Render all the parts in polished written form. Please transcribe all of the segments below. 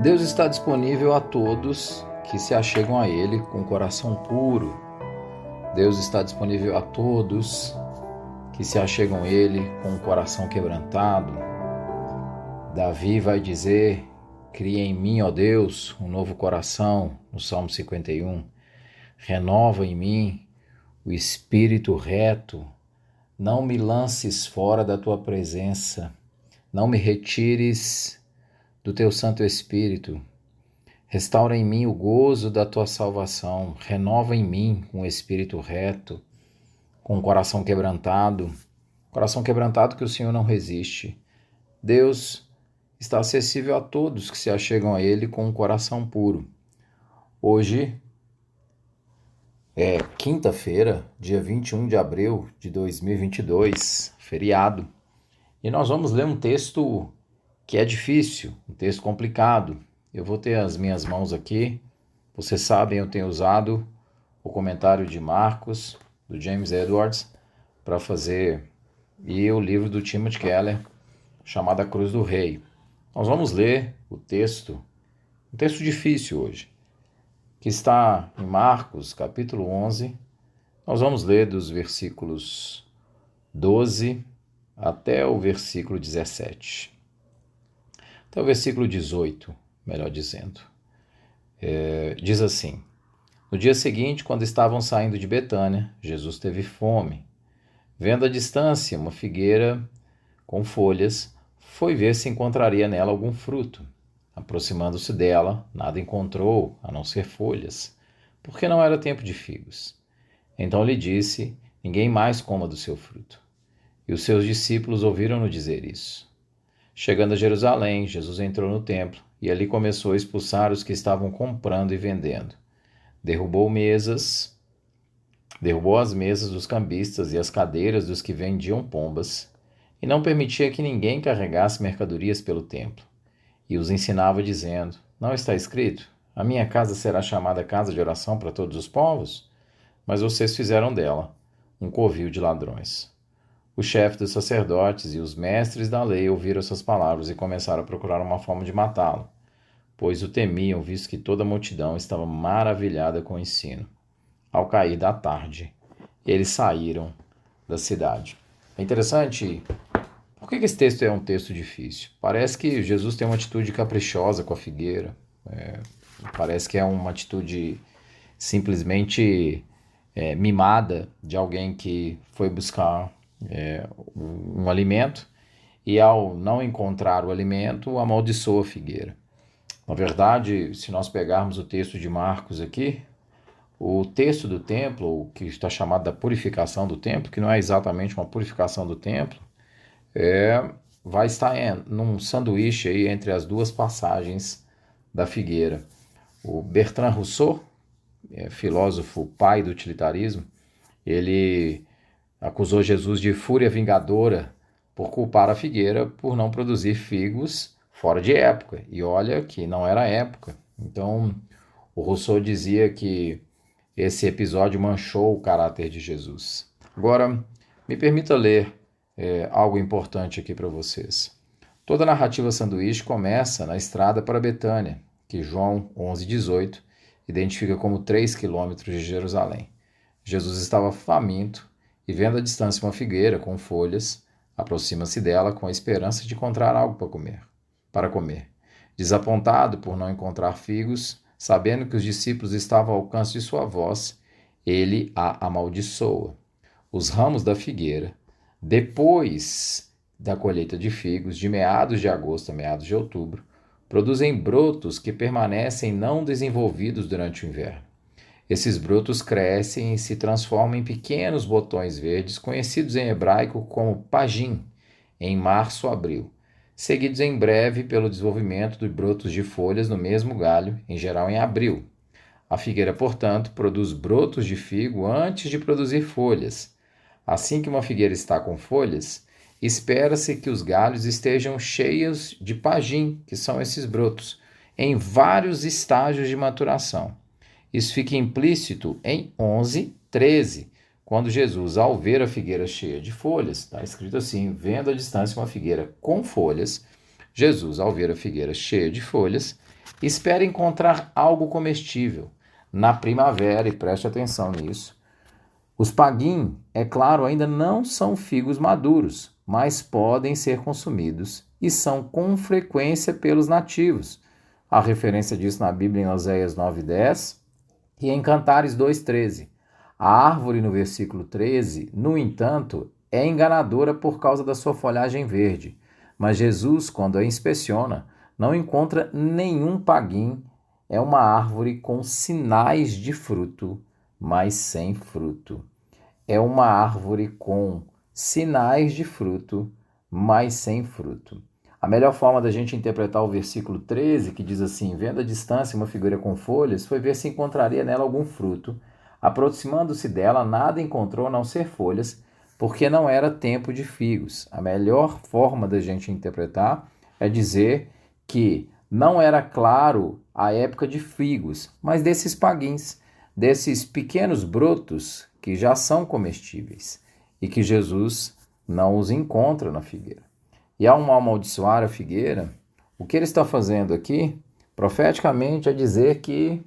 Deus está disponível a todos que se achegam a Ele com coração puro. Deus está disponível a todos que se achegam a Ele com o coração quebrantado. Davi vai dizer: cria em mim, ó Deus, um novo coração, no Salmo 51. Renova em mim o espírito reto. Não me lances fora da tua presença. Não me retires do teu Santo Espírito. Restaura em mim o gozo da tua salvação. Renova em mim um espírito reto, com um coração quebrantado que o Senhor não resiste. Deus está acessível a todos que se achegam a Ele com um coração puro. Hoje é quinta-feira, dia 21 de abril de 2022, feriado. E nós vamos ler um texto que é difícil, um texto complicado. Eu vou ter as minhas mãos aqui. Vocês sabem, eu tenho usado o comentário de Marcos, do James Edwards, para fazer, e o livro do Timothy Keller, chamado A Cruz do Rei. Nós vamos ler o texto, um texto difícil hoje, que está em Marcos, capítulo 11. Nós vamos ler dos versículos 12 até o versículo 17. Até o versículo 18, melhor dizendo. Diz assim: no dia seguinte, quando estavam saindo de Betânia, Jesus teve fome. Vendo à distância uma figueira com folhas, foi ver se encontraria nela algum fruto. Aproximando-se dela, nada encontrou, a não ser folhas, porque não era tempo de figos. Então lhe disse: ninguém mais coma do seu fruto. E os seus discípulos ouviram-no dizer isso. Chegando a Jerusalém, Jesus entrou no templo e ali começou a expulsar os que estavam comprando e vendendo. Derrubou as mesas dos cambistas e as cadeiras dos que vendiam pombas, e não permitia que ninguém carregasse mercadorias pelo templo. E os ensinava dizendo: não está escrito, a minha casa será chamada casa de oração para todos os povos? Mas vocês fizeram dela um covil de ladrões. O chefe dos sacerdotes e os mestres da lei ouviram essas palavras e começaram a procurar uma forma de matá-lo, pois o temiam, visto que toda a multidão estava maravilhada com o ensino. Ao cair da tarde, eles saíram da cidade. É interessante. Por que esse texto é um texto difícil? Parece que Jesus tem uma atitude caprichosa com a figueira. Parece que é uma atitude simplesmente mimada de alguém que foi buscar um alimento e, ao não encontrar o alimento, amaldiçoa a figueira. Na verdade, se nós pegarmos o texto de Marcos aqui, o texto do templo, que está chamado da purificação do templo, que não é exatamente uma purificação do templo, vai estar num sanduíche aí entre as duas passagens da figueira. O Bertrand Russell, filósofo pai do utilitarismo, ele acusou Jesus de fúria vingadora por culpar a figueira por não produzir figos fora de época. E olha que não era época. Então, o Rousseau dizia que esse episódio manchou o caráter de Jesus. Agora, me permita ler algo importante aqui para vocês. Toda a narrativa sanduíche começa na estrada para Betânia, que João 11,18 identifica como 3 quilômetros de Jerusalém. Jesus estava faminto e, vendo à distância uma figueira com folhas, aproxima-se dela com a esperança de encontrar algo para comer. Desapontado por não encontrar figos, sabendo que os discípulos estavam ao alcance de sua voz, ele a amaldiçoa. Os ramos da figueira, depois da colheita de figos, de meados de agosto a meados de outubro, produzem brotos que permanecem não desenvolvidos durante o inverno. Esses brotos crescem e se transformam em pequenos botões verdes, conhecidos em hebraico como pagim, em março ou abril, seguidos em breve pelo desenvolvimento de brotos de folhas no mesmo galho, em geral em abril. A figueira, portanto, produz brotos de figo antes de produzir folhas. Assim que uma figueira está com folhas, espera-se que os galhos estejam cheios de pagim, que são esses brotos, em vários estágios de maturação. Isso fica implícito em 11:13, quando Jesus, ao ver a figueira cheia de folhas, está escrito assim: vendo à distância uma figueira com folhas, Jesus, ao ver a figueira cheia de folhas, espera encontrar algo comestível. Na primavera, e preste atenção nisso, os paguim, é claro, ainda não são figos maduros, mas podem ser consumidos e são com frequência pelos nativos. Há referência disso na Bíblia em Oséias 9:10 e em Cantares 2:13. A árvore, no versículo 13, no entanto, é enganadora por causa da sua folhagem verde, mas Jesus, quando a inspeciona, não encontra nenhum paguim. É uma árvore com sinais de fruto, mas sem fruto. É uma árvore com sinais de fruto, mas sem fruto. A melhor forma da gente interpretar o versículo 13, que diz assim: vendo à distância uma figueira com folhas, foi ver se encontraria nela algum fruto. Aproximando-se dela, nada encontrou a não ser folhas, porque não era tempo de figos. A melhor forma da gente interpretar é dizer que não era claro a época de figos, mas desses paguins, desses pequenos brotos que já são comestíveis e que Jesus não os encontra na figueira. E ao amaldiçoar a figueira, o que ele está fazendo aqui, profeticamente, é dizer que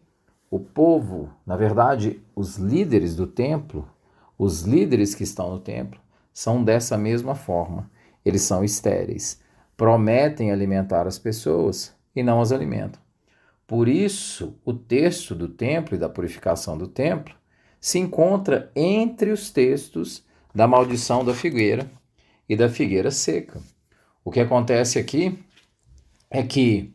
o povo, na verdade, os líderes do templo, os líderes que estão no templo, são dessa mesma forma. Eles são estéreis, prometem alimentar as pessoas e não as alimentam. Por isso, o texto do templo e da purificação do templo se encontra entre os textos da maldição da figueira e da figueira seca. O que acontece aqui é que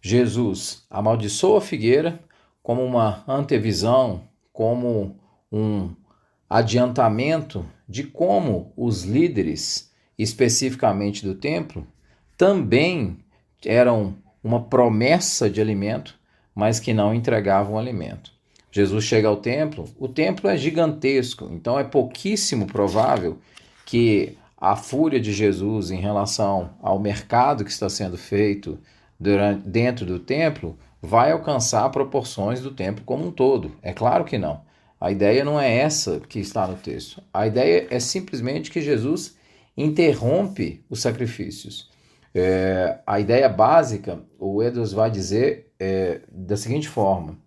Jesus amaldiçoa a figueira como uma antevisão, como um adiantamento de como os líderes, especificamente do templo, também eram uma promessa de alimento, mas que não entregavam alimento. Jesus chega ao templo, o templo é gigantesco, então é pouquíssimo provável que a fúria de Jesus em relação ao mercado que está sendo feito dentro do templo vai alcançar proporções do templo como um todo. É claro que não. A ideia não é essa que está no texto. A ideia é simplesmente que Jesus interrompe os sacrifícios. A ideia básica, o Edwards vai dizer da seguinte forma: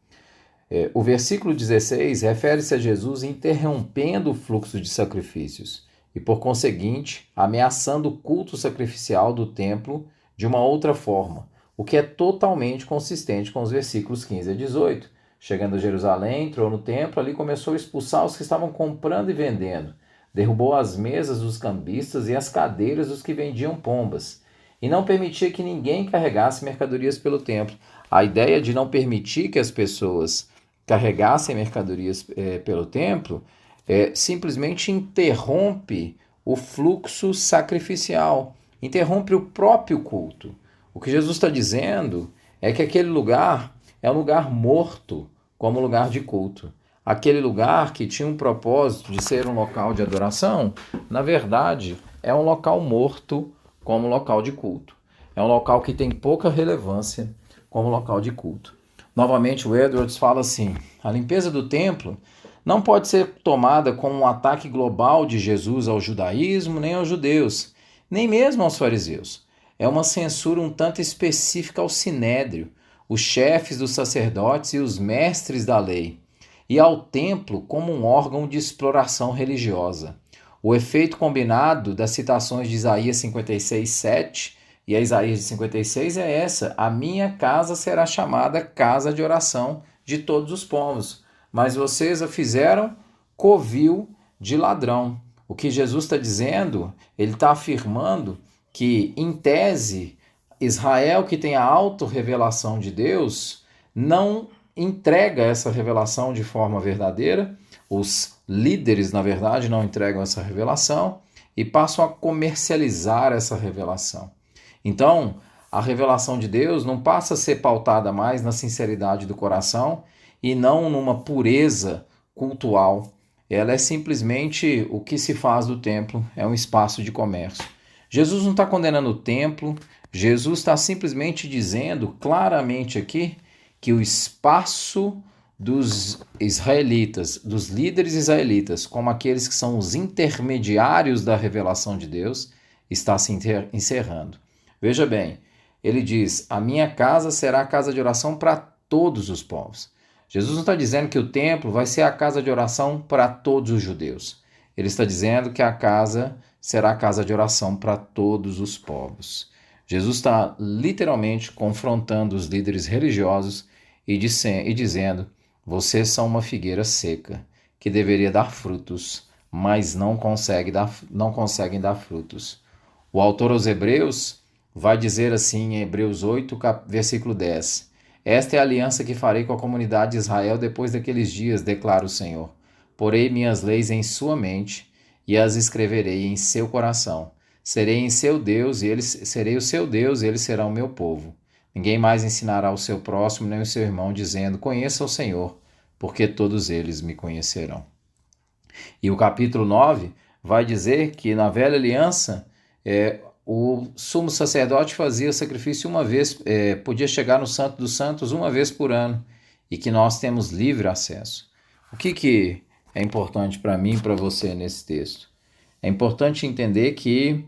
o versículo 16 refere-se a Jesus interrompendo o fluxo de sacrifícios e, por conseguinte, ameaçando o culto sacrificial do templo de uma outra forma, o que é totalmente consistente com os versículos 15 a 18. Chegando a Jerusalém, entrou no templo, ali começou a expulsar os que estavam comprando e vendendo, derrubou as mesas dos cambistas e as cadeiras dos que vendiam pombas, e não permitia que ninguém carregasse mercadorias pelo templo. A ideia de não permitir que as pessoas carregassem mercadorias pelo templo simplesmente interrompe o fluxo sacrificial, interrompe o próprio culto. O que Jesus está dizendo é que aquele lugar é um lugar morto como lugar de culto. Aquele lugar que tinha um propósito de ser um local de adoração, na verdade, é um local morto como local de culto. É um local que tem pouca relevância como local de culto. Novamente, o Edwards fala assim: a limpeza do templo não pode ser tomada como um ataque global de Jesus ao judaísmo, nem aos judeus, nem mesmo aos fariseus. É uma censura um tanto específica ao sinédrio, os chefes dos sacerdotes e os mestres da lei, e ao templo como um órgão de exploração religiosa. O efeito combinado das citações de Isaías 56:7 e a Isaías 56 é essa: a minha casa será chamada casa de oração de todos os povos, mas vocês a fizeram covil de ladrão. O que Jesus está dizendo, ele está afirmando que, em tese, Israel, que tem a autorrevelação de Deus, não entrega essa revelação de forma verdadeira. Os líderes, na verdade, não entregam essa revelação e passam a comercializar essa revelação. Então, a revelação de Deus não passa a ser pautada mais na sinceridade do coração e não numa pureza cultual. Ela é simplesmente o que se faz do templo, é um espaço de comércio. Jesus não está condenando o templo, Jesus está simplesmente dizendo claramente aqui que o espaço dos israelitas, dos líderes israelitas, como aqueles que são os intermediários da revelação de Deus, está se encerrando. Veja bem, ele diz: a minha casa será a casa de oração para todos os povos. Jesus não está dizendo que o templo vai ser a casa de oração para todos os judeus. Ele está dizendo que a casa será a casa de oração para todos os povos. Jesus está literalmente confrontando os líderes religiosos e dizendo: vocês são uma figueira seca, que deveria dar frutos, mas não conseguem dar frutos. O autor aos Hebreus vai dizer assim em Hebreus 8, versículo 10: esta é a aliança que farei com a comunidade de Israel depois daqueles dias, declara o Senhor. Porei minhas leis em sua mente e as escreverei em seu coração. Serei o seu Deus e eles serão o meu povo. Ninguém mais ensinará o seu próximo nem o seu irmão, dizendo: conheça o Senhor, porque todos eles me conhecerão. E o capítulo 9 vai dizer que na velha aliança o sumo sacerdote fazia sacrifício uma vez, podia chegar no Santo dos Santos uma vez por ano, e que nós temos livre acesso. O que é importante para mim e para você nesse texto? É importante entender que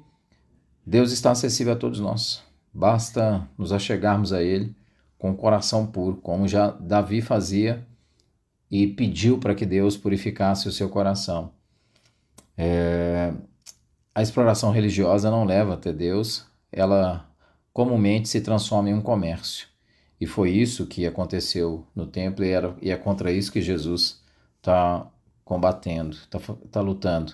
Deus está acessível a todos nós. Basta nos achegarmos a Ele com o coração puro, como já Davi fazia e pediu para que Deus purificasse o seu coração. A exploração religiosa não leva até Deus, ela comumente se transforma em um comércio. E foi isso que aconteceu no templo e é contra isso que Jesus está combatendo, está lutando.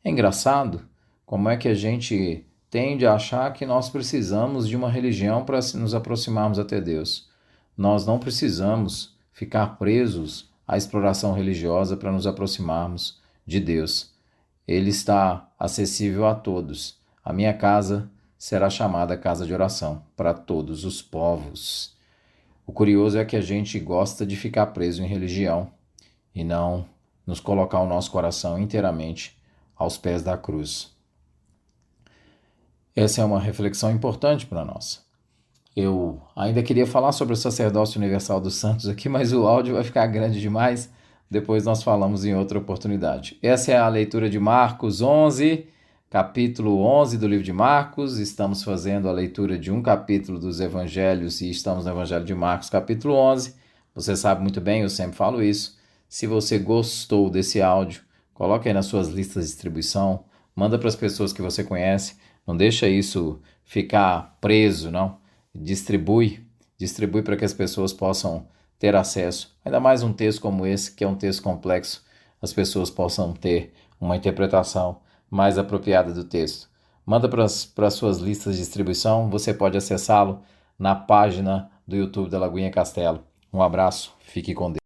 É engraçado como é que a gente tende a achar que nós precisamos de uma religião para nos aproximarmos até Deus. Nós não precisamos ficar presos à exploração religiosa para nos aproximarmos de Deus. Ele está acessível a todos. A minha casa será chamada casa de oração para todos os povos. O curioso é que a gente gosta de ficar preso em religião e não nos colocar o nosso coração inteiramente aos pés da cruz. Essa é uma reflexão importante para nós. Eu ainda queria falar sobre o sacerdócio universal dos santos aqui, mas o áudio vai ficar grande demais. Depois nós falamos em outra oportunidade. Essa é a leitura de Marcos 11, capítulo 11 do livro de Marcos. Estamos fazendo a leitura de um capítulo dos evangelhos e estamos no evangelho de Marcos, capítulo 11. Você sabe muito bem, eu sempre falo isso. Se você gostou desse áudio, coloque aí nas suas listas de distribuição, manda para as pessoas que você conhece, não deixa isso ficar preso, não. Distribui para que as pessoas possam ter acesso, ainda mais um texto como esse, que é um texto complexo, as pessoas possam ter uma interpretação mais apropriada do texto. Manda para as suas listas de distribuição, você pode acessá-lo na página do YouTube da Lagoinha Castelo. Um abraço, fique com Deus.